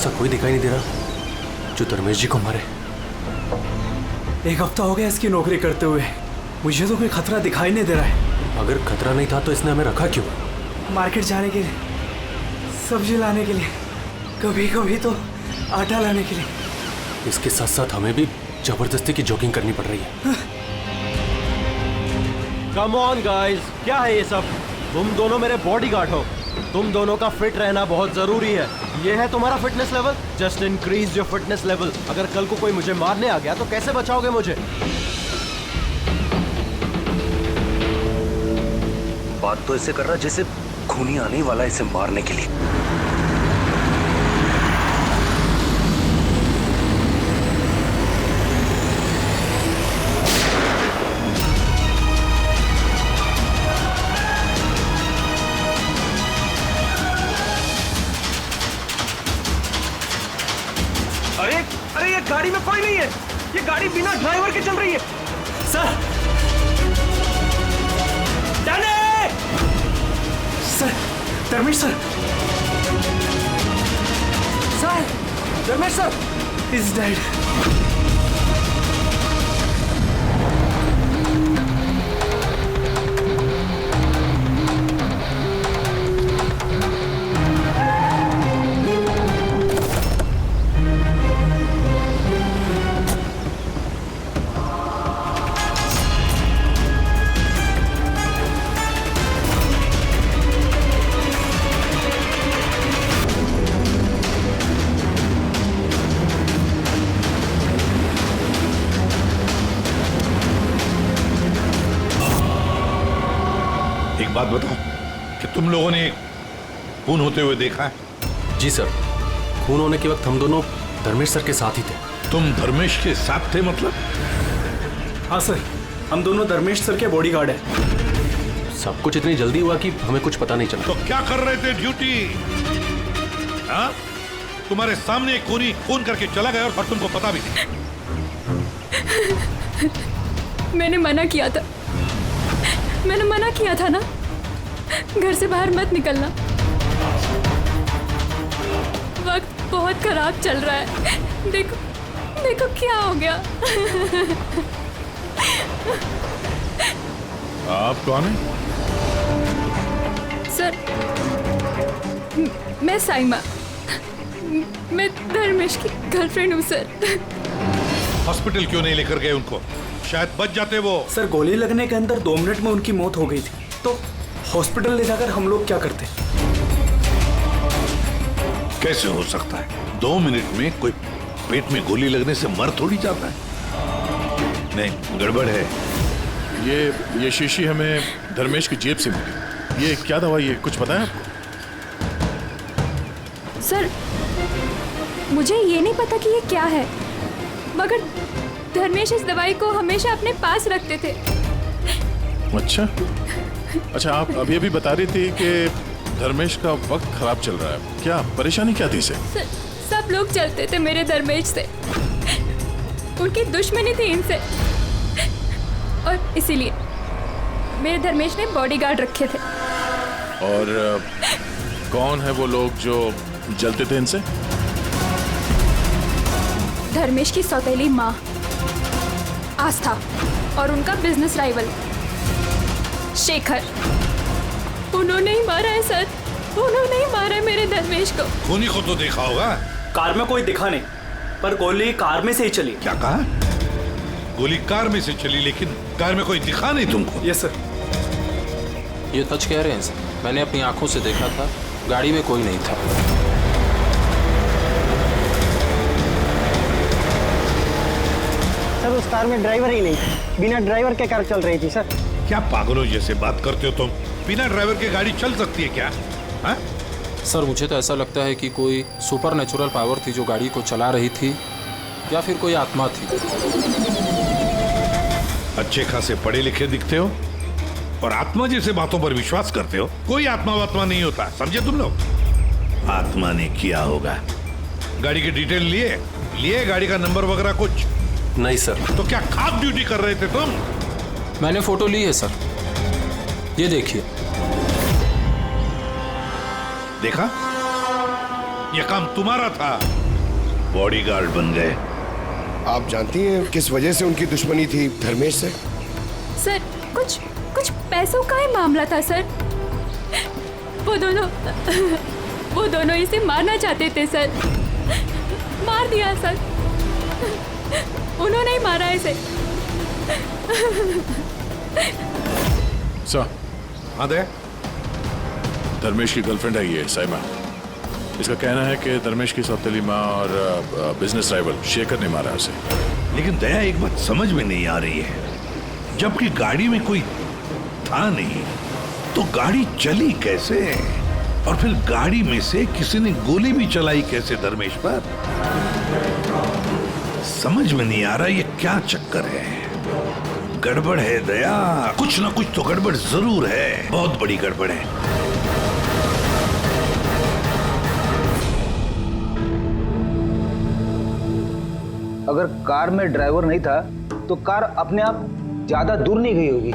ऐसा कोई दिखाई नहीं दे रहा जो धर्मेश जी को मारे। 1 हफ्ता हो गया इसकी नौकरी करते हुए, मुझे तो कोई खतरा दिखाई नहीं दे रहा है। अगर खतरा नहीं था तो इसने हमें रखा क्यों? मार्केट जाने के लिए, सब्जी लाने के लिए, कभी कभी तो आटा लाने के लिए। इसके साथ साथ हमें भी जबरदस्ती की जॉगिंग करनी पड़ रही है। कम ऑन गाइस, क्या है ये सब? तुम दोनों मेरे बॉडीगार्ड हो, तुम दोनों का फिट रहना बहुत जरूरी है। ये है तुम्हारा fitness level? Just increase your fitness level. अगर कल को कोई मुझे मारने आ गया तो कैसे बचाओगे मुझे? बात तो ऐसे कर रहा जैसे खूनी आने वाला है इसे मारने के लिए। अरे ये गाड़ी में कोई नहीं है, ये गाड़ी बिना ड्राइवर के चल रही है। Sir, sir, Dharmesh sir, Dharmesh sir is dead. एक बात बताओ कि तुम लोगों ने खून होते हुए देखा है? जी सर, खून होने के वक्त हम दोनों धर्मेश सर के साथ ही थे। तुम धर्मेश के साथ थे मतलब? हाँ सर, हम दोनों धर्मेश सर के बॉडीगार्ड हैं। सब कुछ इतनी जल्दी हुआ कि हमें कुछ पता नहीं चला। तो क्या कर रहे थे ड्यूटी? हाँ, तुम्हारे सामने एक खूनी खून करके चला गया और तुमको पता भी नहीं। मैंने मना किया था ना, घर से बाहर मत निकलना। वक्त बहुत खराब चल रहा है। देखो क्या हो गया। आप कौन है? सर, मैं साइमा, मैं धर्मेश की गर्लफ्रेंड हूँ सर। हॉस्पिटल क्यों नहीं लेकर गए उनको? शायद बच जाते वो। सर, गोली लगने के अंदर 2 मिनट में उनकी मौत हो गई थी, तो हॉस्पिटल ले जाकर हम लोग क्या करते? कैसे हो सकता है? 2 मिनट में कोई पेट में गोली लगने से मर थोड़ी जाता है। नहीं, गड़बड़ है। ये शीशी हमें धर्मेश की जेब से मिली। ये क्या दवाई है, कुछ पता है आपको? सर, मुझे ये नहीं पता कि ये क्या है, मगर धर्मेश इस दवाई को हमेशा अपने पास रखते थे। अच्छा, आप अभी बता रही थी कि धर्मेश का वक्त खराब चल रहा है। क्या परेशानी क्या थी इसे? सब लोग चलते थे मेरे धर्मेश से, उनकी दुश्मनी थी इनसे, और इसीलिए मेरे धर्मेश ने बॉडीगार्ड रखे थे। और कौन है वो लोग जो जलते थे इनसे? धर्मेश की सौतेली माँ आस्था और उनका बिजनेस राइवल शेखर। उन्होंने ही मारा है सर, उन्होंने ही मारा है मेरे धर्मेश को। खूनी को तो देखा होगा। कार में कोई दिखा नहीं, पर गोली कार में से ही चली। क्या कहा? गोली कार में से चली, लेकिन कार में कोई दिखा नहीं तुमको? Yes sir. ये सच कह रहे हैं सर, मैंने अपनी आंखों से देखा था, गाड़ी में कोई नहीं था। सर, उस कार में ड्राइवर ही नहीं था, बिना ड्राइवर के कार चल रही थी सर। क्या पागलों जैसे बात करते हो तुम? बिना ड्राइवर के गाड़ी चल सकती है क्या? हा? सर, मुझे तो ऐसा लगता है कि कोई सुपर नेचुरल पावर थी जो गाड़ी को चला रही थी, या फिर कोई आत्मा थी। अच्छे खासे पढ़े लिखे दिखते हो और आत्मा जैसे बातों पर विश्वास करते हो। कोई आत्मा वात्मा नहीं होता, समझे तुम लोग? आत्मा ने किया होगा। गाड़ी की डिटेल लिए गाड़ी का नंबर वगैरह कुछ? नहीं सर। तो क्या खास ड्यूटी कर रहे थे तुम? मैंने फोटो ली है सर, ये देखिए। देखा? ये काम तुम्हारा था, बॉडीगार्ड बन गए। आप जानती हैं किस वजह से उनकी दुश्मनी थी धर्मेश से? सर कुछ पैसों का ही मामला था सर। वो दोनों इसे मारना चाहते थे सर। मार दिया सर, उन्होंने ही मारा इसे। सर, हाँ दे। धर्मेश की गर्लफ्रेंड है ये साइमा। इसका कहना है कि धर्मेश की सौतेली माँ और बिजनेस राइवल शेखर ने मारा उसे। लेकिन दया, एक बात समझ में नहीं आ रही है, जबकि गाड़ी में कोई था नहीं तो गाड़ी चली कैसे? और फिर गाड़ी में से किसी ने गोली भी चलाई कैसे धर्मेश पर? समझ में नहीं आ रहा ये क्या चक्कर है। गड़बड़ है दया, कुछ ना कुछ तो गड़बड़ जरूर है, बहुत बड़ी गड़बड़ है। अगर कार में ड्राइवर नहीं था तो कार अपने आप ज्यादा दूर नहीं गई होगी।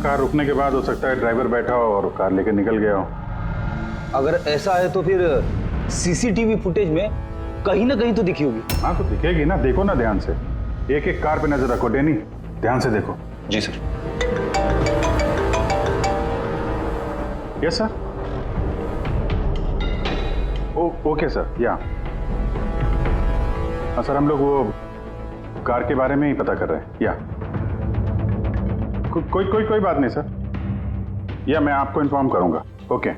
कार रुकने के बाद हो सकता है ड्राइवर बैठा हो और कार लेके निकल गया हो। अगर ऐसा है तो फिर सीसीटीवी फुटेज में कहीं ना कहीं तो दिखी होगी। हाँ तो दिखेगी ना, देखो ना ध्यान से। एक एक कार पे नजर रखो डैनी, ध्यान से देखो। जी sir. Yes sir. Okay sir, या हाँ सर, हम लोग वो कार के बारे में ही पता कर रहे हैं। या कोई बात नहीं सर, या मैं आपको इन्फॉर्म करूंगा। ओके।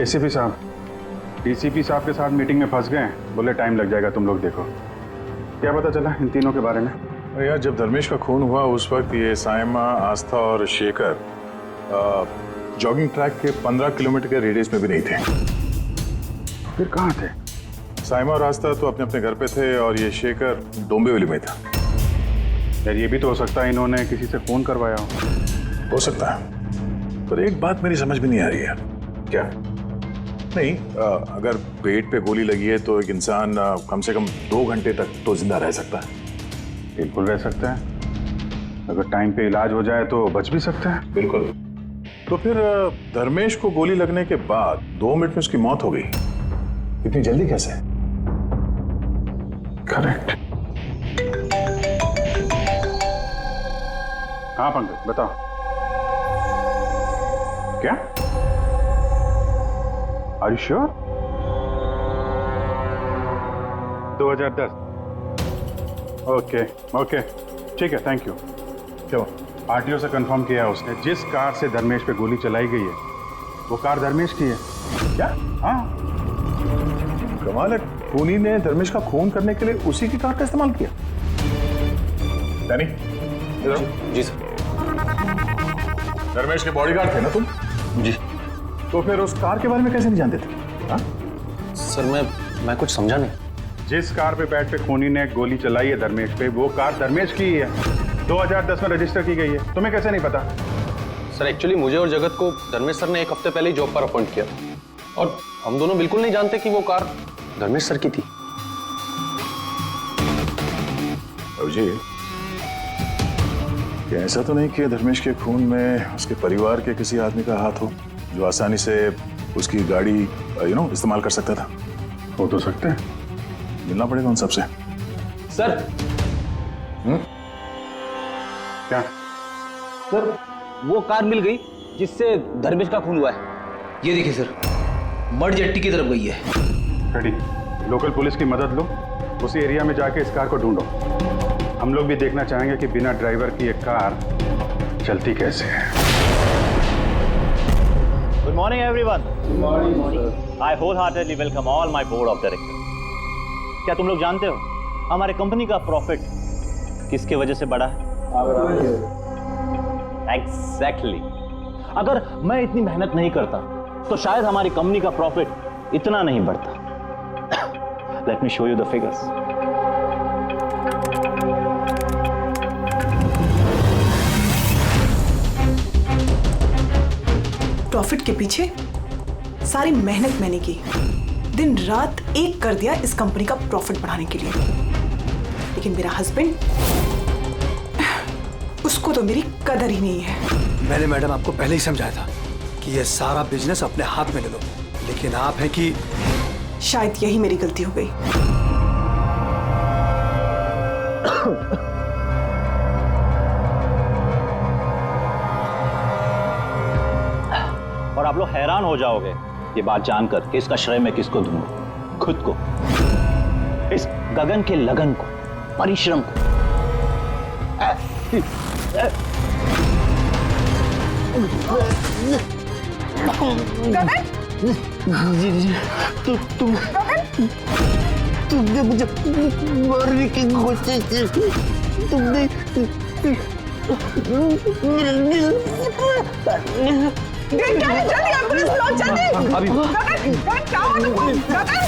एसीपी साहब डीसीपी साहब के साथ मीटिंग में फंस गए, बोले टाइम लग जाएगा, तुम लोग देखो। क्या पता चला इन तीनों के बारे में? यार, जब धर्मेश का खून हुआ उस वक्त ये साइमा, आस्था और शेखर जॉगिंग ट्रैक के 15 किलोमीटर के रेडियस में भी नहीं थे। फिर कहाँ थे? साइमा और आस्था तो अपने अपने घर पे थे और ये शेखर डोंबिवली में था। यार ये भी तो हो सकता है इन्होंने किसी से फोन करवाया हो सकता है, पर एक बात मेरी समझ में नहीं आ रही है। क्या? नहीं, अगर पेट पे गोली लगी है तो एक इंसान कम से कम 2 घंटे तक तो जिंदा रह सकता है। बिल्कुल रह सकता है, अगर टाइम पे इलाज हो जाए तो बच भी सकता है। बिल्कुल। तो फिर धर्मेश को गोली लगने के बाद 2 मिनट में उसकी मौत हो गई, इतनी जल्दी कैसे? करेक्ट। हाँ पंकज बताओ। क्या? Are you sure? 2010। ओके ठीक है, थैंक यू। क्यों? आरटीओ से कंफर्म किया उसने, जिस कार से धर्मेश पे गोली चलाई गई है वो कार धर्मेश की है। क्या? हाँ। कमाल है, खूनी ने धर्मेश का खून करने के लिए उसी की कार का इस्तेमाल किया। डैनी, जी सर। धर्मेश के बॉडीगार्ड थे ना तुम? जी। तो फिर उस कार के बारे में कैसे नहीं जानते थे? हाँ? सर मैं कुछ समझा नहीं। जिस कार पे बैठ के खूनी ने गोली चलाई है धर्मेश पे, वो कार धर्मेश की ही है, 2010 में रजिस्टर की गई है। तुम्हें कैसे नहीं पता? सर एक्चुअली मुझे और जगत को धर्मेश सर ने 1 हफ्ते पहले ही जॉब पर अपॉइंट किया और हम दोनों बिल्कुल नहीं जानते कि वो कार धर्मेश सर की थी। अभिजीत, क्या ऐसा तो नहीं कि धर्मेश के खून में उसके परिवार के किसी आदमी का हाथ हो जो आसानी से उसकी गाड़ी इस्तेमाल कर सकता था? हो तो सकते हैं, मिलना पड़ेगा उन सबसे। सर। क्या? सर वो कार मिल गई जिससे धर्मेश का खून हुआ है। ये देखिए सर, मड जेट्टी की तरफ गई है। रेडी, लोकल पुलिस की मदद लो, उसी एरिया में जाके इस कार को ढूंढो। हम लोग भी देखना चाहेंगे कि बिना ड्राइवर की एक कार चलती कैसे है। Good morning everyone. I wholeheartedly welcome all my board of director. क्या तुम लोग जानते हो हमारे कंपनी का प्रॉफिट किसके वजह से बढ़ा है? एग्जैक्टली। अगर मैं इतनी मेहनत नहीं करता तो शायद हमारी कंपनी का प्रॉफिट इतना नहीं बढ़ता। Let me show you the figures. Profit के पीछे सारी मेहनत मैंने की, दिन रात एक कर दिया इस कंपनी का प्रॉफिट बढ़ाने के लिए। लेकिन मेरा हस्बैंड, उसको तो मेरी कदर ही नहीं है। मैंने मैडम आपको पहले ही समझाया था कि ये सारा बिजनेस अपने हाथ में ले लो, लेकिन आप हैं कि शायद यही मेरी गलती हो गई। और आप लोग हैरान हो जाओगे ये बात जानकर कि इसका श्रेय मैं किसको दूंगा। खुद को, इस गगन के लगन को, परिश्रम को। तुमने मुझे मारने की कोशिश की। तुमने जल्दी एम्बुलेंस बुलाओ, जल्दी। अभी गगन, क्या हुआ तुमको? गगन,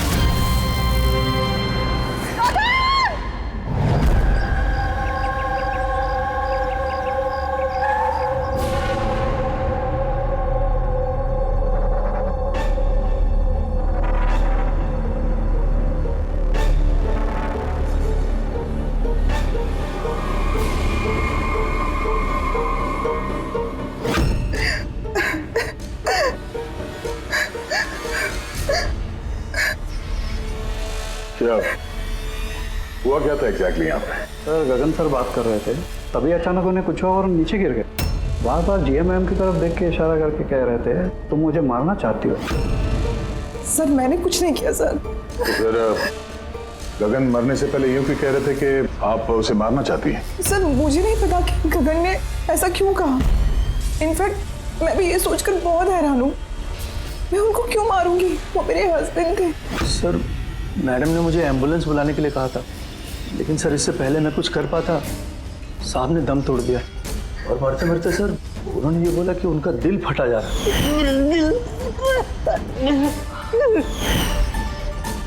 क्या हुआ क्या था एग्जैक्टली यहाँ पे? सर गगन सर बात कर रहे थे, तभी अचानक उन्हें कुछ हुआ और नीचे गिर गए। बार बार जीएमएम की तरफ देख के इशारा करके कह रहे थे तुम मुझे मारना चाहती हो। सर मैंने कुछ नहीं किया सर। तो फिर गगन मरने से पहले यूं क्यों कह रहे थे कि आप उसे मारना चाहती हैं? सर मुझे नहीं पता कि गगन ने ऐसा क्यों कहा। इनफैक्ट मैं भी ये सोचकर बहुत हैरान हूँ, मैं उनको क्यों मारूंगी, वो मेरे हस्बैंड थे। सर मैडम ने मुझे एम्बुलेंस बुलाने के लिए कहा था, लेकिन सर इससे पहले मैं कुछ कर पाता, साहब ने दम तोड़ दिया। और मरते मरते सर उन्होंने ये बोला कि उनका दिल फटा जा रहा है।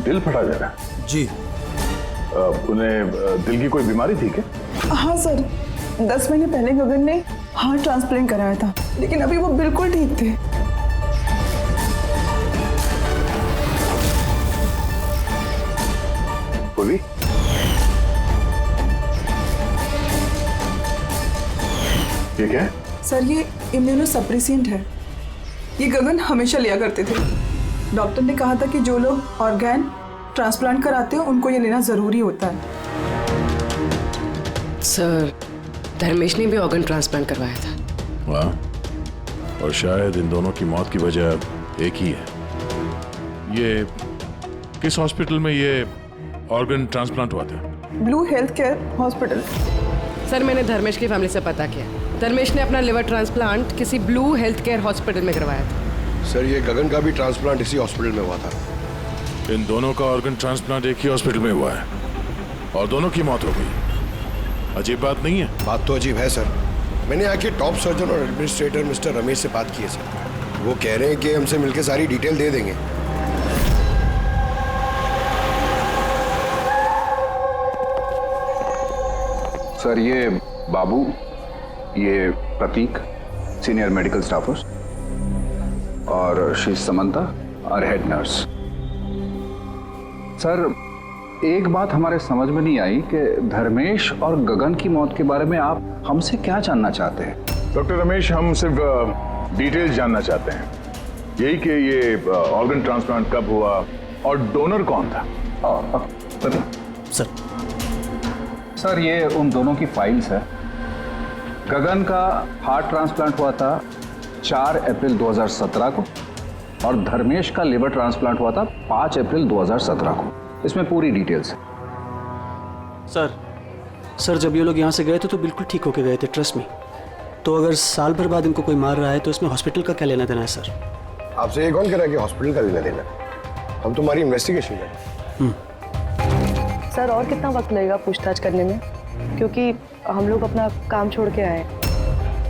दिल फटा जा रहा है? जी। उन्हें दिल की कोई बीमारी थी क्या? हाँ सर, 10 महीने पहले गगन ने हार्ट ट्रांसप्लांट कराया था, लेकिन अभी वो बिल्कुल ठीक थे। बोली? ये क्या है? सर ये इम्यूनोसप्रेसेंट है, ये गगन हमेशा लिया करते थे। डॉक्टर ने कहा था कि जो लोग ऑर्गन ट्रांसप्लांट कराते हैं उनको ये लेना जरूरी होता है। सर धर्मेश ने भी ऑर्गन ट्रांसप्लांट करवाया था। वाह, और शायद इन दोनों की मौत की वजह एक ही है। ये किस हॉस्पिटल में ये ऑर्गन ट्रांसप्लांट हुआ था? Blue health care hospital. Sir मैंने धर्मेश की फैमिली से पता किया, धर्मेश ने अपना लिवर ट्रांसप्लांट किसी ब्लू हेल्थ केयर हॉस्पिटल में करवाया था। सर ये गगन का भी ट्रांसप्लांट इसी हॉस्पिटल में हुआ था। इन दोनों का ऑर्गन ट्रांसप्लांट एक ही हॉस्पिटल में हुआ है और दोनों की मौत हो गई। अजीब बात नहीं है? बात तो अजीब है सर। मैंने आके टॉप सर्जन और एडमिनिस्ट्रेटर मिस्टर रमेश से बात की है सर। वो कह रहे हैं कि हमसे मिलकर सारी डिटेल दे देंगे। सर ये बाबू, ये प्रतीक, सीनियर मेडिकल स्टाफर्स, और शी समंता और हेड नर्स। सर एक बात हमारे समझ में नहीं आई कि धर्मेश और गगन की मौत के बारे में आप हमसे क्या जानना चाहते हैं? डॉक्टर रमेश, हम सिर्फ डिटेल्स जानना चाहते हैं, यही कि ये ऑर्गन ट्रांसप्लांट कब हुआ और डोनर कौन था। सर ये उन दोनों की फाइल्स है। गगन का हार्ट ट्रांसप्लांट हुआ था 4 अप्रैल 2017 को और धर्मेश का लिवर ट्रांसप्लांट हुआ था 5 अप्रैल 2017 को। इसमें पूरी डिटेल्स है। सर जब ये लोग यहाँ से गए थे तो बिल्कुल ठीक होके गए थे, ट्रस्ट मी। तो अगर साल भर बाद इनको कोई मार रहा है तो इसमें हॉस्पिटल का क्या लेना देना है सर? आपसे ये कौन कह रहा है कि हॉस्पिटल का लेना देना? हम तुम्हारी इन्वेस्टिगेशन करें। सर और कितना वक्त लगेगा पूछताछ करने में, क्योंकि हम लोग अपना काम छोड़ के आए।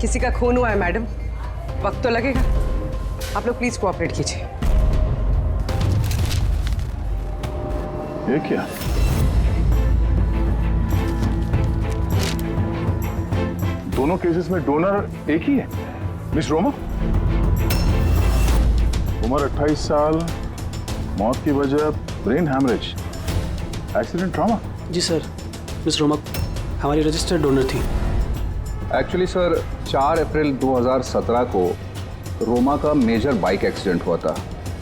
किसी का खून हुआ है मैडम, वक्त तो लगेगा। आप लोग प्लीज कोऑपरेट कीजिए। ये क्या? दोनों केसेस में डोनर एक ही है, मिस रोमा। उम्र 28 साल, मौत की वजह ब्रेन हैमरेज, एक्सीडेंट ट्रॉमा। जी सर, मिस रोमा हमारी रजिस्टर्ड डोनर थी। एक्चुअली सर 4 अप्रैल 2017 को रोमा का मेजर बाइक एक्सीडेंट हुआ था,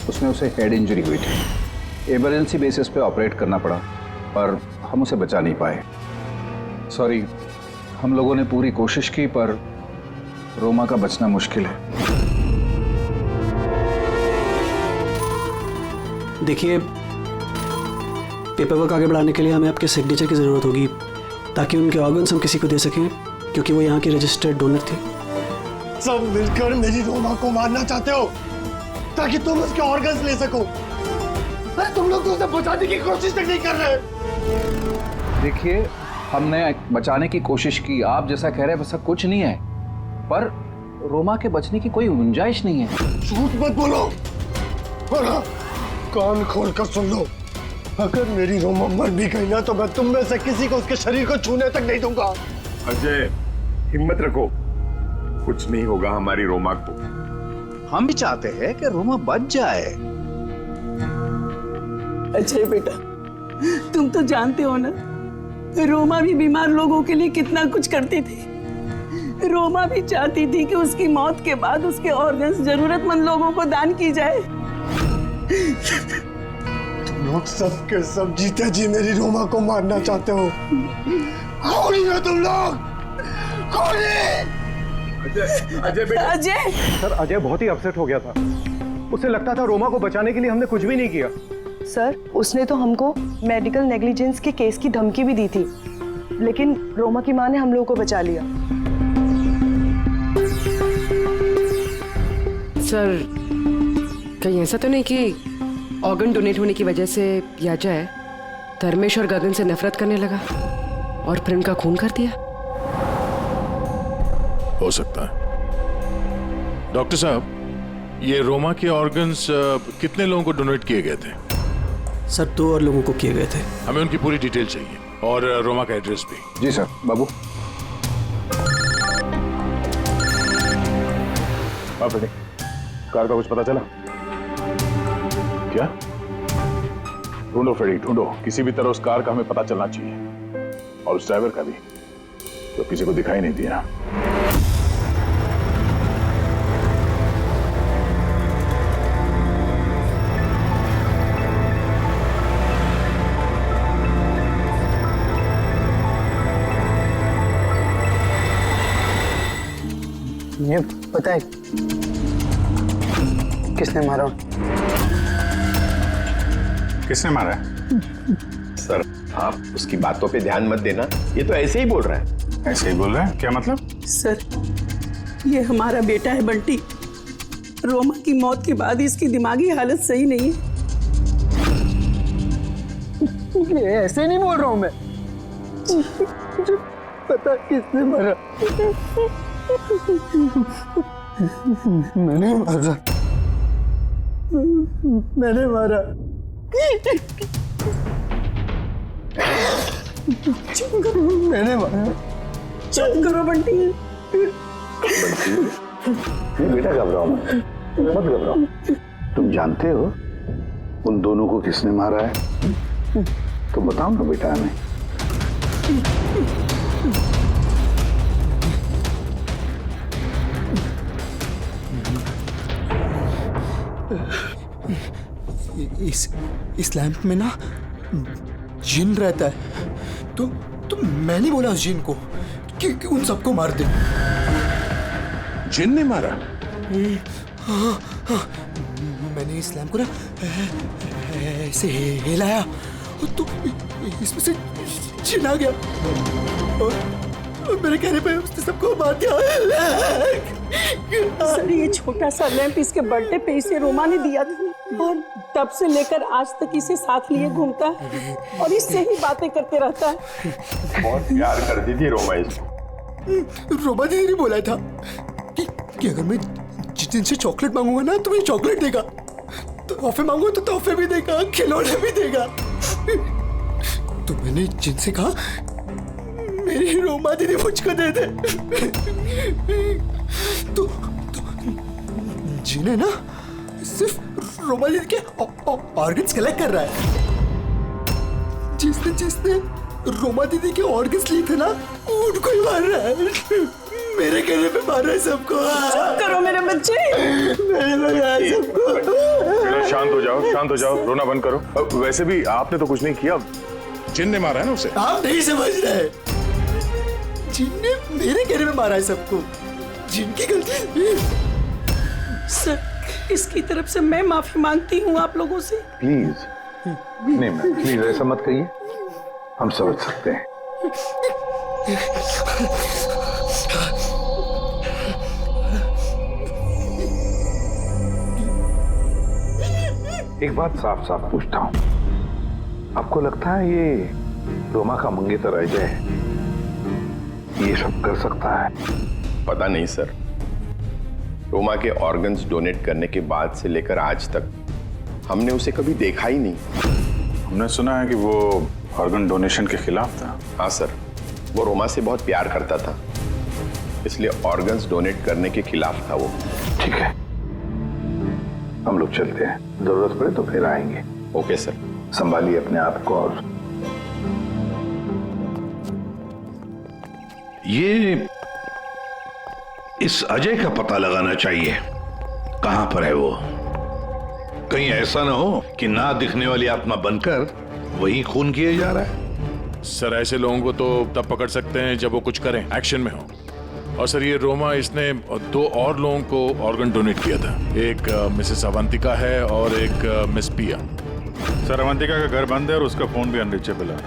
उसमें उसे हेड इंजरी हुई थी। इमरजेंसी बेसिस पे ऑपरेट करना पड़ा, पर हम उसे बचा नहीं पाए। सॉरी, हम लोगों ने पूरी कोशिश की, पर रोमा का बचना मुश्किल है। देखिए, पेपर वर्क आगे बढ़ाने के लिए हमें आपके सिग्नेचर की ज़रूरत होगी, ताकि उनके ऑर्गन्स हम किसी को दे सकें, क्योंकि वो यहाँ की रजिस्टर्ड डोनर थी। सब मिलकर मेरी रोमा को मारना चाहते हो ताकि तुम उसके ऑर्गन्स ले सको। अरे तुम लोग तो उसे बचाने की कोशिश तक नहीं कर रहे। देखिए, हमने बचाने की कोशिश की, आप जैसा कह रहे हैं वैसा कुछ नहीं है, पर रोमा के बचने की कोई गुंजाइश नहीं है। झूठ मत बोलो, बोलो, कान खोल कर सुन लो। अगर मेरी रोमा मर भी गई ना, तो मैं तुम में से किसी को उसके शरीर को छूने तक नहीं दूंगा। अजय, हिम्मत रखो, कुछ नहीं होगा हमारी रोमा को। हम भी चाहते हैं कि रोमा बच जाए। अजय बेटा, तुम तो जानते हो ना, रोमा भी बीमार लोगों के लिए कितना कुछ करती थी। रोमा भी चाहती थी कि उसकी मौत के बाद उसके ऑर्गन्स जरूरतमंद लोगों को दान की जाए। तुम लोग सब के सब जीते जी मेरी रोमा को मारना चाहते हो। कौन हो तुम लोग? कौन है? अजय बेटा। अजय सर, अजय बहुत ही अपसेट हो गया था। उसे लगता था रोमा को बचाने के लिए हमने कुछ भी नहीं किया। सर, उसने तो हमको मेडिकल नेग्लिजेंस के केस की धमकी भी दी थी, लेकिन रोमा की माँ ने हम लोगों को बचा लिया। सर, कहीं ऐसा तो नहीं कि ऑर्गन डोनेट होने की वजह से याजा धर्मेश और गगन से नफरत करने लगा और फिर उनका खून कर दिया? हो सकता है। डॉक्टर साहब, ये रोमा के ऑर्गन्स कितने लोगों को डोनेट किए गए थे? सर, 2 और लोगों को किए गए थे। हमें उनकी पूरी डिटेल चाहिए और रोमा का एड्रेस भी। जी सर। बाबू। हाँ बेटे, कार का कुछ पता चला क्या? ढूंढो फ्रेडी, ढूंढो, किसी भी तरह उस कार का हमें पता चलना चाहिए, और उस ड्राइवर का भी, तो किसी को दिखाई नहीं दिया। ये पता है किसने मारा? किसने मारा है? सर, आप उसकी बातों पे ध्यान मत देना, ये तो ऐसे ही बोल रहा है। ऐसे ही बोल रहा है? क्या मतलब? सर, ये हमारा बेटा है बंटी। रोमा की मौत के बाद इसकी दिमागी हालत सही नहीं है। ये ऐसे नहीं बोल रहा हूं मैं। मुझे पता किसने मारा। मैंने मारा। मैंने मारा। मैंने मारा। चुप करो बंटी। बेटा घबराओ मत घबराओ। तुम जानते हो उन दोनों को किसने मारा है? तो बताओ ना बेटा हमें। इस लैंप में ना जिन रहता है, तो मैंने बोला उस जिन को कि उन सबको मार दे। जिन ने मारा? हाँ, मैंने इस लैंप को ना ऐसे हिलाया तो इसमें से जिन आ गया, और मेरे कहने पे उसने सबको मार दिया। सर, ये छोटा सा लैंप इसके बर्थडे पे इसे रोमा ने दिया था, और तब से लेकर आज तक इसे साथ लिए घूमता है और इससे ही बातें करते रहता है। बहुत प्यार करती थी रोमा इसको। रोमा दीदी ने बोला था कि अगर मैं जिन से चॉकलेट मांगूंगा ना तो मुझे चॉकलेट देगा, तो तोहफे मांगूंगा तो तोहफे भी देगा, खिलौने भी देगा। तो मैंने जिनसे कहा मेरी रोमा दीदी मुझको दे दे। तो जिन्हें ना सिर्फ रोमा दीदी के ऑर्गन्स कलेक्ट कर रहा है। जिसने रोमा दीदी के ऑर्गन्स लिए थे ना, उनको ही मार रहा है। मेरे कहने पे मार रहा है सबको। चुप करो मेरे बच्चे। मैंने मारा है सबको। बेटा शांत हो जाओ, शांत हो जाओ, रोना बंद करो। वैसे भी आपने तो कुछ नहीं किया, जिन ने मारा है ना उसे। आप नहीं समझ रहे, जिन ने मेरे कहने पे मारा है सबको, जिनकी गलती। सर, इसकी तरफ से मैं माफी मांगती हूँ आप लोगों से। प्लीज नहीं मैम, प्लीज ऐसा मत कहिए, हम समझ सकते हैं। एक बात साफ साफ पूछता हूं, आपको लगता है ये रोमा का मंगेतर अजय ये सब कर सकता है? पता नहीं सर, रोमा के ऑर्गन्स डोनेट करने के बाद से लेकर आज तक हमने उसे कभी देखा ही नहीं। हमने सुना है कि वो ऑर्गन डोनेशन के खिलाफ था। हाँ सर, वो रोमा से बहुत प्यार करता था, इसलिए ऑर्गन्स डोनेट करने के खिलाफ था वो। ठीक है, हम लोग चलते हैं, जरूरत पड़े तो फिर आएंगे। Okay sir. संभालिए अपने आप को। और ये इस अजय का पता लगाना चाहिए, कहां पर है वो। कहीं ऐसा ना हो कि ना दिखने वाली आत्मा बनकर वही खून किए जा रहा है। सर ऐसे लोगों को तो तब पकड़ सकते हैं जब वो कुछ करें, एक्शन में हो। और सर ये रोमा, इसने 2 और लोगों को ऑर्गन डोनेट किया था। एक मिसेस अवंतिका है और एक मिस पिया। सर अवंतिका का घर बंद है और उसका फोन भी अनरीचेबल है,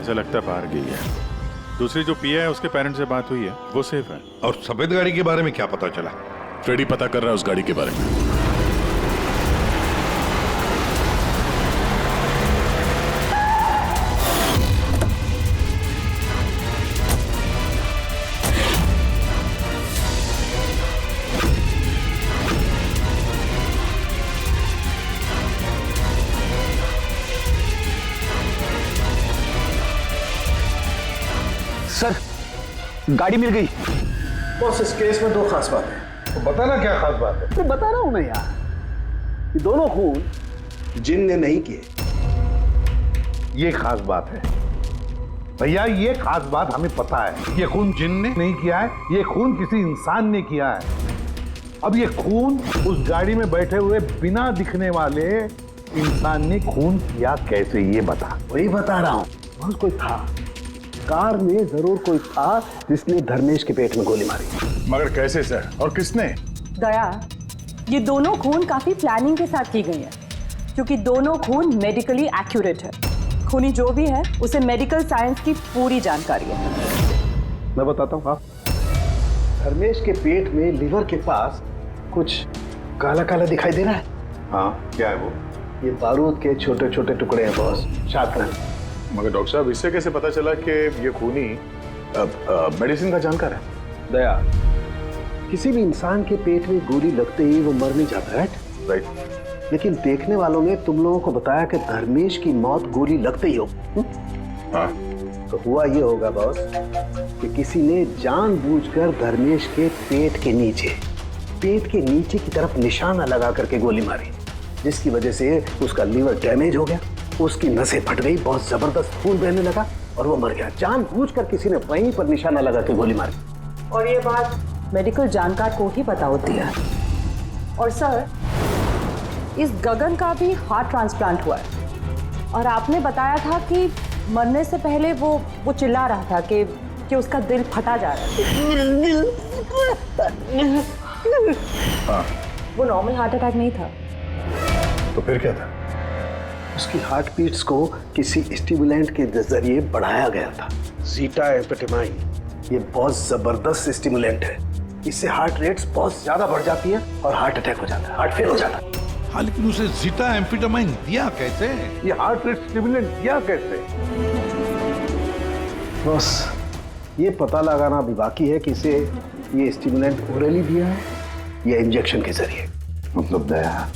ऐसा लगता है बाहर गई है। दूसरी जो पिया है उसके पेरेंट्स से बात हुई है, वो सेफ है। और सफेद गाड़ी के बारे में क्या पता चला? फ्रेडी पता कर रहा है उस गाड़ी के बारे में। सर, गाड़ी मिल गई। बॉस, इस केस में 2 खास बात है। तो बताना क्या खास बात है? तो बता रहा हूं मैं यार, ये दोनों खून जिन ने नहीं किए। ये खास बात है भैया, ये खास बात हमें पता है। ये खून जिन ने नहीं किया है, ये खून किसी इंसान ने किया है। अब ये खून उस गाड़ी में बैठे हुए बिना दिखने वाले इंसान ने खून किया कैसे, ये बता। वही बता रहा हूं, बहुत कोई था कार में, जरूर कोई था जिसने धर्मेश के पेट में गोली मारी। मगर कैसे सर, और किसने? दया, ये दोनों खून काफी प्लानिंग के साथ की गई है, क्योंकि दोनों खून मेडिकली एक्यूरेट है। खूनी जो भी है उसे मेडिकल साइंस की पूरी जानकारी है। मैं बताता हूँ। धर्मेश के पेट में लिवर के पास कुछ काला काला दिखाई दे रहा है। हाँ, क्या है वो? ये बारूद के छोटे छोटे टुकड़े हैं बॉस, छात्र। मगर डॉक्टर साहब, इससे कैसे पता चला कि ये खूनी मेडिसिन का जानकार है? दया, किसी भी इंसान के पेट में गोली लगते ही वो मर नहीं जाता, राइट। लेकिन देखने वालों ने तुम लोगों को बताया कि धर्मेश की मौत गोली लगते ही हो। हाँ। तो हुआ ये होगा बॉस कि किसी ने जानबूझकर धर्मेश के पेट के नीचे की तरफ निशाना लगा करके गोली मारी, जिसकी वजह से उसका लीवर डैमेज हो गया, उसकी नसें फट गई, बहुत जबरदस्त खून बहने लगा और वो मर गया। जानबूझकर किसी ने वहीं पर निशाना लगा के गोली मारी। और ये बात मेडिकल जानकार को ही पता होती है। और सर, इस गगन का भी हार्ट ट्रांसप्लांट हुआ है और आपने बताया था कि मरने से पहले वो चिल्ला रहा था कि उसका दिल फटा जा रहा है। वो नॉर्मल हार्ट अटैक नहीं था। तो फिर क्या था? उसकी हार्ट बीट्स को किसी स्टिमुलेंट के जरिए बढ़ाया गया था, जीटा एम्फेटामाइन। ये बहुत जबरदस्त स्टिमुलेंट है, इससे हार्ट रेट्स बहुत ज्यादा बढ़ जाती है और हार्ट अटैक हो जाता है, हार्ट फेल हो जाता है। हाँ, लेकिन उसे जीटा एम्फेटामाइन दिया कैसे? ये हार्ट रेट स्टिमुलेंट दिया कैसे? बस ये पता लगाना भी बाकी है कि इसे ये स्टिमुलेंट ओरली दिया है या इंजेक्शन के जरिए। मतलब दया,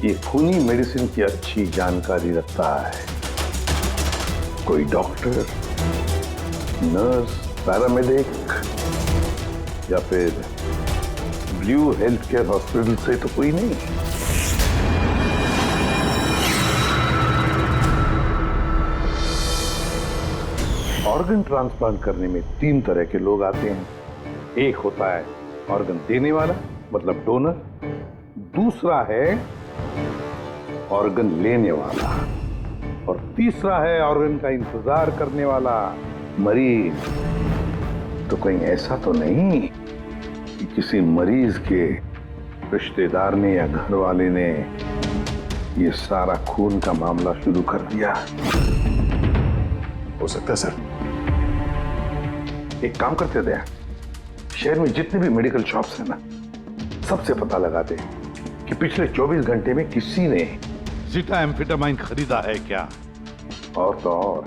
ये खूनी मेडिसिन की अच्छी जानकारी रखता है कोई डॉक्टर, नर्स, पैरामेडिक या फिर ब्लू हेल्थ केयर हॉस्पिटल से तो कोई नहीं। ऑर्गन ट्रांसप्लांट करने में 3 तरह के लोग आते हैं। एक होता है ऑर्गन देने वाला मतलब डोनर, दूसरा है ऑर्गन लेने वाला, और तीसरा है ऑर्गन का इंतजार करने वाला मरीज। तो कहीं ऐसा तो नहीं कि किसी मरीज के रिश्तेदार ने या घर वाले ने ये सारा खून का मामला शुरू कर दिया? हो सकता है सर। एक काम करते दया, शहर में जितने भी मेडिकल शॉप्स हैं ना, सबसे पता लगाते कि पिछले 24 घंटे में किसी ने जीटा एम्फेटामाइन खरीदा है क्या। और तो और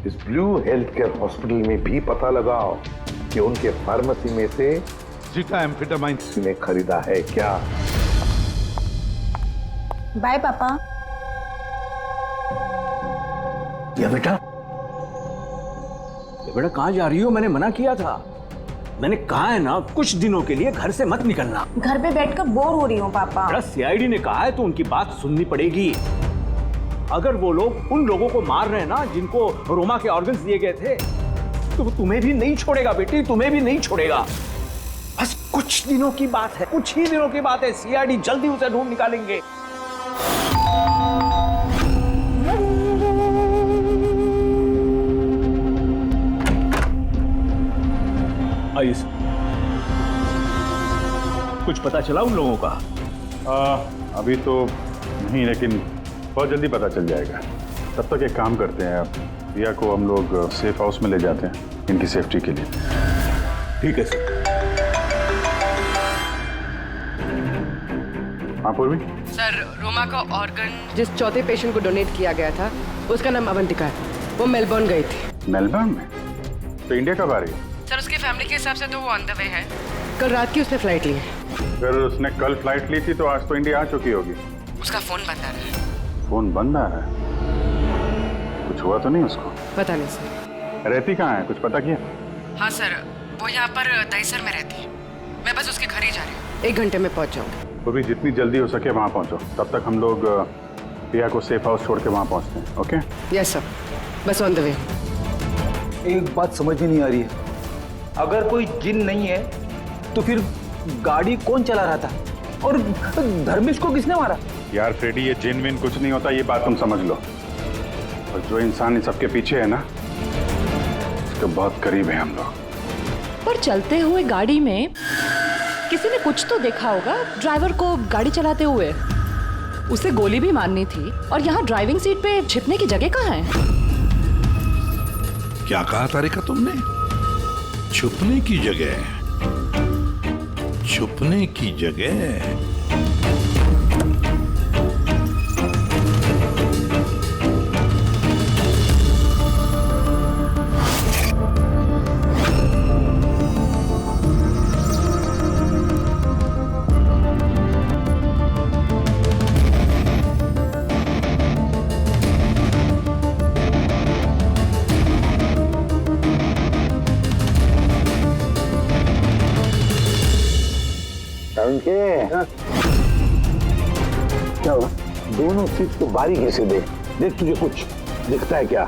इस ब्लू हेल्थ केयर हॉस्पिटल में भी पता लगाओ कि उनके फार्मेसी में से जीटा एम्फेटामाइन किसी ने खरीदा है क्या। बाय पापा। या बेटा कहाँ जा रही हो? मैंने मना किया था। मैंने कहा है ना कुछ दिनों के लिए घर से मत निकलना। घर पे बैठकर बोर हो रही हूँ पापा। सीआईडी ने कहा है तो उनकी बात सुननी पड़ेगी। अगर वो लोग उन लोगों को मार रहे हैं ना जिनको रोमा के ऑर्गन्स दिए गए थे, तो वो तुम्हें भी नहीं छोड़ेगा बेटी, तुम्हें भी नहीं छोड़ेगा। बस कुछ दिनों की बात है, कुछ ही दिनों की बात है। सीआईडी जल्दी उसे ढूंढ निकालेंगे। आइए सर। कुछ पता चला उन लोगों का? अभी तो नहीं, लेकिन बहुत जल्दी पता चल जाएगा। तब तक एक काम करते हैं, रिया को हम लोग सेफ हाउस में ले जाते हैं इनकी सेफ्टी के लिए। ठीक है सर। हाँ पूर्वी। सर, रोमा का ऑर्गन जिस चौथे पेशेंट को डोनेट किया गया था उसका नाम अवंतिका है। वो मेलबर्न गई थी। मेलबर्न में? तो इंडिया कब आ रही है? सर, उसकी फैमिली के हिसाब से तो वो ऑन द वे है। कल रात की उसने फ्लाइट ली है। अगर उसने कल फ्लाइट ली थी तो आज तो इंडिया आ चुकी होगी। उसका फोन बंद आ रहा है। फोन बंद आ रहा है? कुछ हुआ तो नहीं उसको? पता नहीं सर। रहती कहाँ है, कुछ पता किया? हाँ सर, वो यहाँ पर दहीसर में रहती है। मैं बस उसके घर ही जा रही हूँ। 1 घंटे में पहुँच जाऊँगी। तो भी जितनी जल्दी हो सके वहाँ पहुँचो। तब तक हम लोग रिया को सेफ हाउस छोड़ के वहाँ पहुँचते हैं। ओके? यस सर, बस ऑन द वे। एक बात समझ में नहीं आ रही है। अगर कोई जिन नहीं है तो फिर गाड़ी कौन चला रहा था, और धर्मेश को किसने मारा? यार फ्रेडी, ये जिन विन कुछ नहीं होता, ये बात तुम समझ लो। और जो इंसान इन सबके पीछे है ना, उसके बहुत करीब है हम लोग। पर चलते हुए गाड़ी में किसी ने कुछ तो देखा होगा ड्राइवर को गाड़ी चलाते हुए। उसे गोली भी मारनी थी, और यहाँ ड्राइविंग सीट पे छिपने की जगह कहाँ है? क्या कहा तारिका तुमने? छुपने की जगह? छुपने की जगह? क्या हुआ? दोनों सीट को बारीकी से देख, देख तुझे कुछ दिखता है क्या?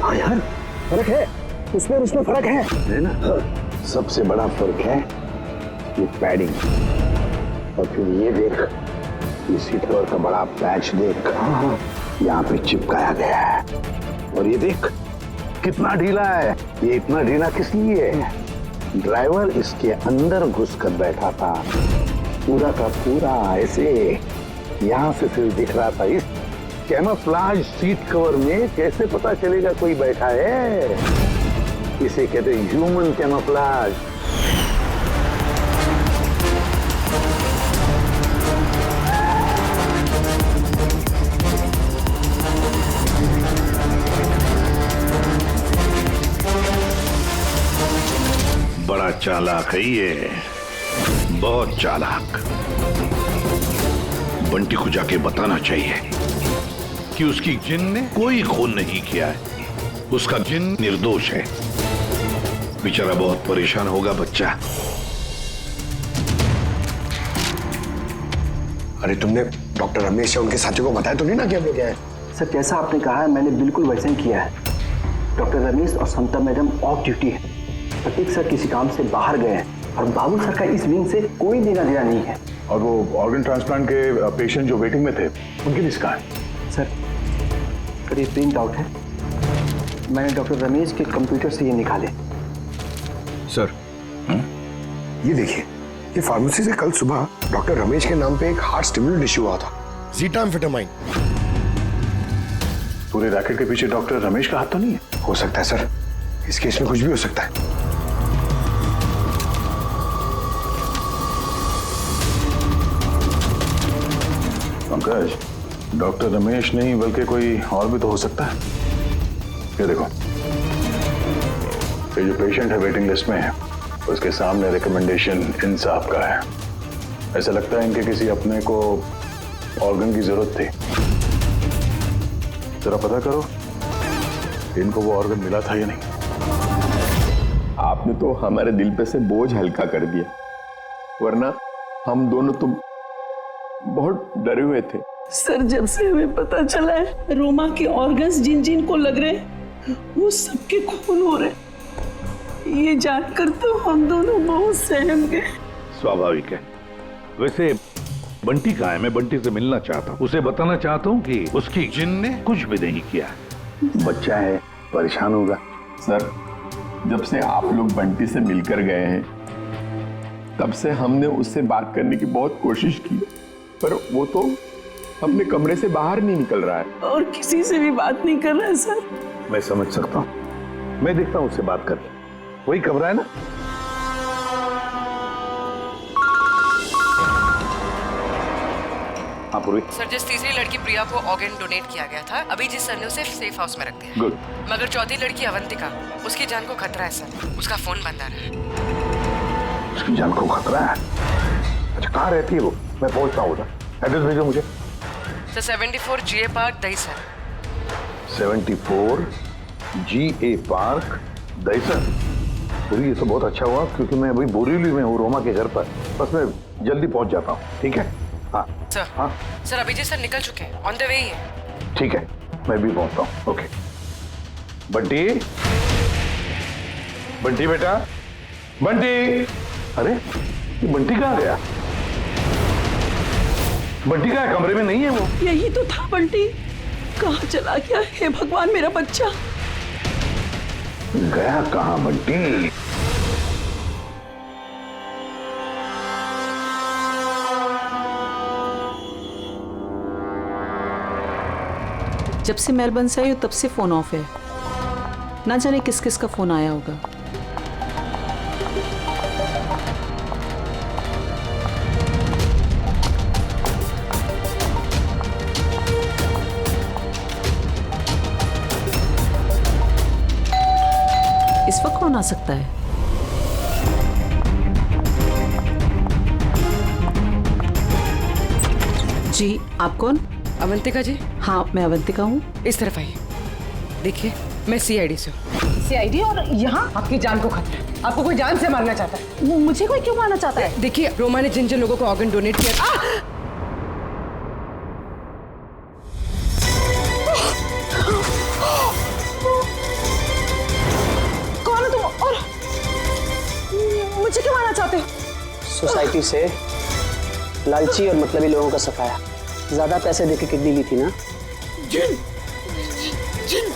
हाँ यार, फर्क है उसमें, उसमें फर्क है ना? सबसे बड़ा फर्क है ये पैडिंग, और फिर ये देख, ये सीट कवर का बड़ा पैच देख, यहाँ पे चिपकाया गया है। और ये देख कितना ढीला है। ये इतना ढीला किस लिए है? ड्राइवर इसके अंदर घुस कर बैठा था, पूरा का पूरा ऐसे यहाँ से सिर्फ दिख रहा था। इस कैमोफ्लेज सीट कवर में कैसे पता चलेगा कोई बैठा है? इसे कहते हैं ह्यूमन कैमोफ्लेज। बड़ा चालाक है ये, बहुत चालाक। बंटी को जाके बताना चाहिए कि उसकी जिन ने कोई खून नहीं किया है, उसका जिन निर्दोष है। बेचारा बहुत परेशान होगा बच्चा। अरे तुमने डॉक्टर रमेश या उनके साथियों को बताया तो नहीं ना कि हम लोग गए हैं? सर जैसा आपने कहा है मैंने बिल्कुल वैसे ही किया है। डॉक्टर रमेश और समता मैडम ऑफ ड्यूटी है, प्रतीक सर किसी काम से बाहर गए हैं और बाबू सर का इस विंग से कोई लेना देना नहीं है। और वो ऑर्गन ट्रांसप्लांट के पेशेंट जो वेटिंग में थे उनकी लिस्ट कहाँ है? सर ये प्रिंट आउट है, मैंने डॉक्टर रमेश के कंप्यूटर से ये निकाले। सर ये देखिए, ये फार्मेसी से कल सुबह डॉक्टर रमेश के नाम पे एक हार्ट स्टिमुलेंट इश्यू हुआ था, ज़ीटाम्फेटामाइन। पूरे रैकेट के पीछे डॉक्टर रमेश का हाथ तो नहीं है? हो सकता है सर, इस केस में कुछ भी हो सकता है। पंकज, डॉक्टर रमेश नहीं बल्कि कोई और भी तो हो सकता है। ये देखो, ये जो पेशेंट है वेटिंग लिस्ट में है, उसके सामने रिकमेंडेशन इंसाफ का है। ऐसा लगता है इनके किसी अपने को ऑर्गन की जरूरत थी। जरा पता करो इनको वो ऑर्गन मिला था या नहीं। आपने तो हमारे दिल पे से बोझ हल्का कर दिया, वरना हम दोनों तो बहुत डरे हुए थे। सर जब से हमें पता चला है रोमा के ऑर्गन्स जिन जिन को लग रहे हैं वो सबके खून हो रहे, ये जानकर तो हम दोनों बहुत सहम गए। स्वाभाविक है। वैसे बंटी कहाँ है? मैं बंटी से मिलना चाहता हूँ, उसे बताना चाहता हूँ कि उसकी जिन ने कुछ भी नहीं किया। बच्चा है, परेशान होगा। सर जब से आप लोग बंटी से मिलकर गए हैं तब से हमने उससे बात करने की बहुत कोशिश की, पर वो तो अपने कमरे से बाहर नहीं निकल रहा है और किसी से भी बात नहीं कर रहा है। सर मैं समझ सकता हूँ, मैं देखता हूँ उससे बात कर। वही कमरा है ना? हाँ पूर्वी। सर जिस तीसरी लड़की प्रिया को ऑर्गन डोनेट किया गया था, अभी जिस सर ने उसे सेफ हाउस में रख दिया। गुड। मगर चौथी लड़की अवंतिका, उसकी जान को खतरा है सर, उसका फोन बंद आ रहा है। उसकी जान को खतरा है? अच्छा कहाँ रहती है वो? मैं पहुंचता हूँ उधर, एड्रेस भेजो मुझे। Sir 74 GA park Dahisar. 74 GA park Dahisar. पूरी ये तो बहुत अच्छा हुआ क्योंकि मैं अभी बोरीवली में हूँ रोमा के घर पर, बस मैं जल्दी पहुंच जाता हूँ। ठीक है? हाँ सर। हाँ सर अभिजीत सर निकल चुके हैं, ऑन द वे ही है। ठीक है, मैं भी पहुंचता हूँ। ओके बंटी, बंटी बेटा, बंटी। अरे ये बंटी कहाँ गया? बंटी का कमरे में नहीं है वो? यही तो था बंटी, कहाँ चला गया? हे भगवान मेरा बच्चा गया कहाँ बंटी? जब से मेलबर्न से आई हो तब से फोन ऑफ है, ना जाने किस किस का फोन आया होगा। इस वक्त कौन आ सकता है? जी आप कौन? अवंतिका जी। हाँ मैं अवंतिका हूँ। इस तरफ आइए, देखिए मैं CID से हूँ। CID? और यहाँ आपकी जान को खतरा है, आपको कोई जान से मारना चाहता है। मुझे कोई क्यों मारना चाहता है? देखिए रोमा ने जिन जिन लोगों को ऑर्गन डोनेट किया। कौन हो तुम और मुझे क्यों मारना चाहते हो? सोसाइटी से लालची और मतलबी लोगों का सफाया। ज्यादा पैसे देके किडनी ली थी ना? जिन, जिन,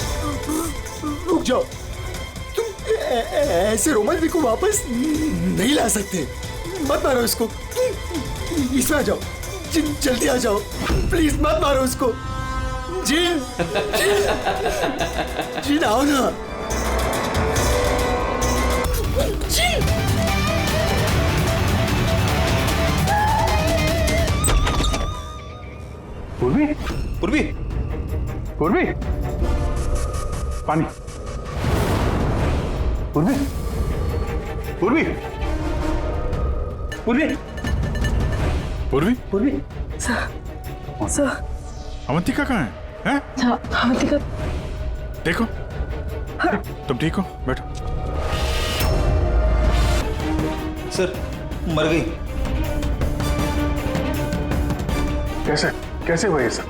रुक जाओ, तुम ऐसे रोमा जी को वापस नहीं ला सकते। मत मारो इसको, इसमें आ जाओ। जिन जल्दी आ जाओ, प्लीज मत मारो उसको। जिन, जिन आओ ना। जिन पूर्वी, पूर्वी, पूर्वी, पानी। पूर्वी, पूर्वी, पूर्वी, पूर्वी, पूर्वी। सर अवंतिका कहाँ है? हैं? अवंतिका देखो, तुम ठीक हो? बैठो। सर मर गई। कैसे कैसे हुआ ये सब?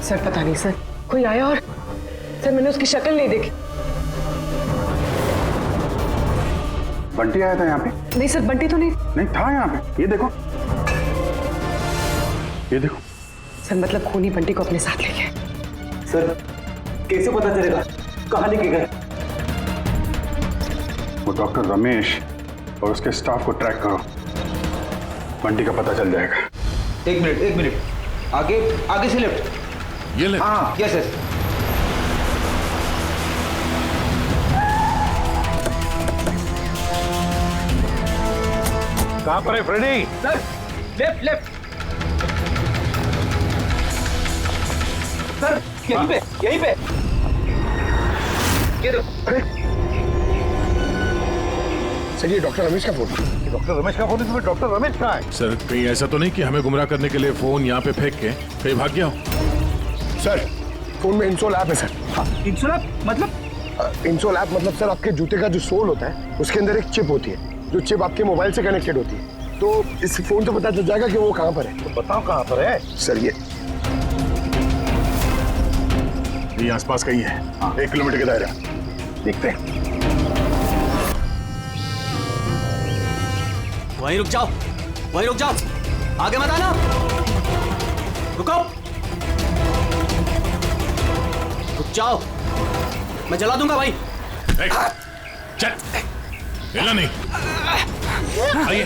सर पता नहीं सर, कोई आया और सर मैंने उसकी शक्ल नहीं देखी। बंटी आया था यहाँ पे? नहीं सर, बंटी तो नहीं। नहीं था यहाँ पे, ये देखो, ये देखो। सर मतलब खूनी बंटी को अपने साथ ले गए। सर कैसे पता चलेगा, कहाँ लेके गए? वो डॉक्टर रमेश और उसके स्टाफ को ट्रैक करो, बंटी का पता चल जाएगा। एक मिनट, आगे आगे से लेफ्ट। ये ले। हाँ यस यस। कहाँ पर है फ्रेडी? Sir left. सर यहीं पे। ये देखो। सर ये डॉक्टर रमेश का फोन। डॉक्टर रमेश का फोन है, तुम्हें डॉक्टर रमेश कहाँ है? सर कहीं ऐसा तो नहीं कि हमें गुमराह करने के लिए फोन यहाँ पे फेंक के कहीं भाग गया हो? सर फोन में इंसोल ऐप है सर। इंसोल ऐप मतलब? इंसोल ऐप मतलब सर आपके जूते का जो सोल होता है उसके अंदर एक चिप होती है, जो चिप आपके मोबाइल से कनेक्टेड होती है, तो इस फोन से पता चल जाएगा कि वो कहाँ पर है। तो बताओ कहाँ पर है? सर ये आसपास कहीं है। हाँ 1 किलोमीटर के दायरा, देखते हैं। वहीं रुक जाओ, आगे मत आना। रुको, रुक जाओ, मैं जला दूंगा भाई। चल, हिला नहीं। आइए।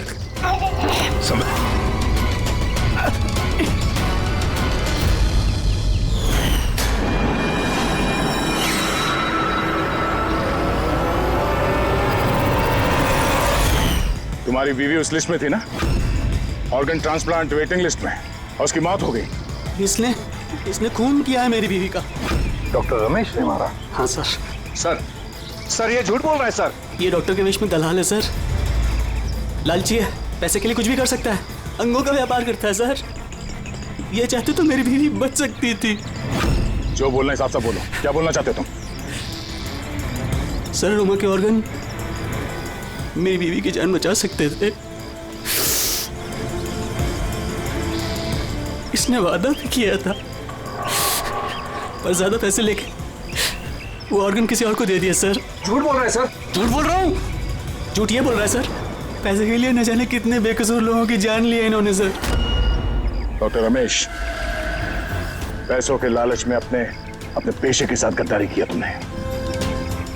तुम्हारी बीवी उस लिस्ट में थी ना, ऑर्गन ट्रांसप्लांट वेटिंग लिस्ट में, और उसकी मौत हो गई। इसने खून किया है मेरी बीवी का। डॉक्टर रमेश ने मारा? हाँ सर। सर ये झूठ बोल रहा है सर। ये डॉक्टर के वेश में दलाल है सर, लालची है, पैसे के लिए कुछ भी कर सकता है, अंगों का व्यापार करता है सर। ये चाहते तो मेरी बीवी बच सकती थी। जो बोलना है साफ साफ बोलो, क्या बोलना चाहते तुम? सर रोमा के ऑर्गन मेरी बीवी की जान बचा सकते थे। इसने वादा भी किया था, पर ज्यादा पैसे लेके वो ऑर्गन किसी और को दे दिया सर। झूठ बोल रहा है सर। झूठ बोल रहा हूँ, झूठ ये बोल रहा है सर। पैसे के लिए न जाने कितने बेकसूर लोगों की जान ली है इन्होंने सर। डॉक्टर रमेश, पैसों के लालच में अपने पेशे के साथ गद्दारी किया तुमने,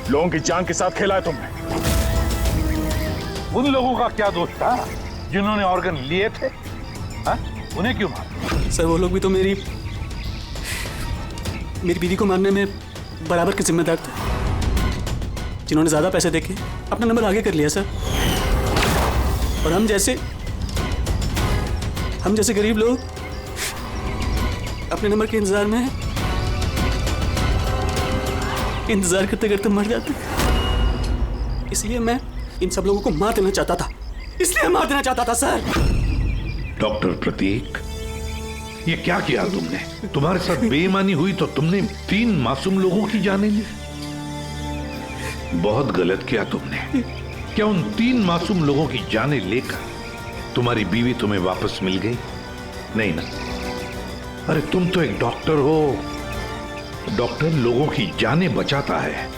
लोगों की जान के साथ खेला है तुमने। उन लोगों का क्या दोष था जिन्होंने ऑर्गन लिए थे? हा? उन्हें क्यों मारा? सर वो लोग भी तो मेरी बीवी को मारने में बराबर के जिम्मेदार थे, जिन्होंने ज्यादा पैसे देके अपना नंबर आगे कर लिया सर। और हम जैसे गरीब लोग अपने नंबर के इंतजार में इंतजार करते करते मर जाते। इसलिए मैं इन सब लोगों को मार देना चाहता था सर। डॉक्टर प्रतीक, ये क्या किया तुमने? तुम्हारे साथ बेईमानी हुई तो तुमने 3 मासूम लोगों की जानें ली। बहुत गलत किया तुमने। क्या उन 3 मासूम लोगों की जानें लेकर तुम्हारी बीवी तुम्हें वापस मिल गई? नहीं ना। अरे तुम तो एक डॉक्टर हो। डॉक्टर लोगों की जानें बचाता है,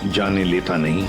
जानें लेता नहीं।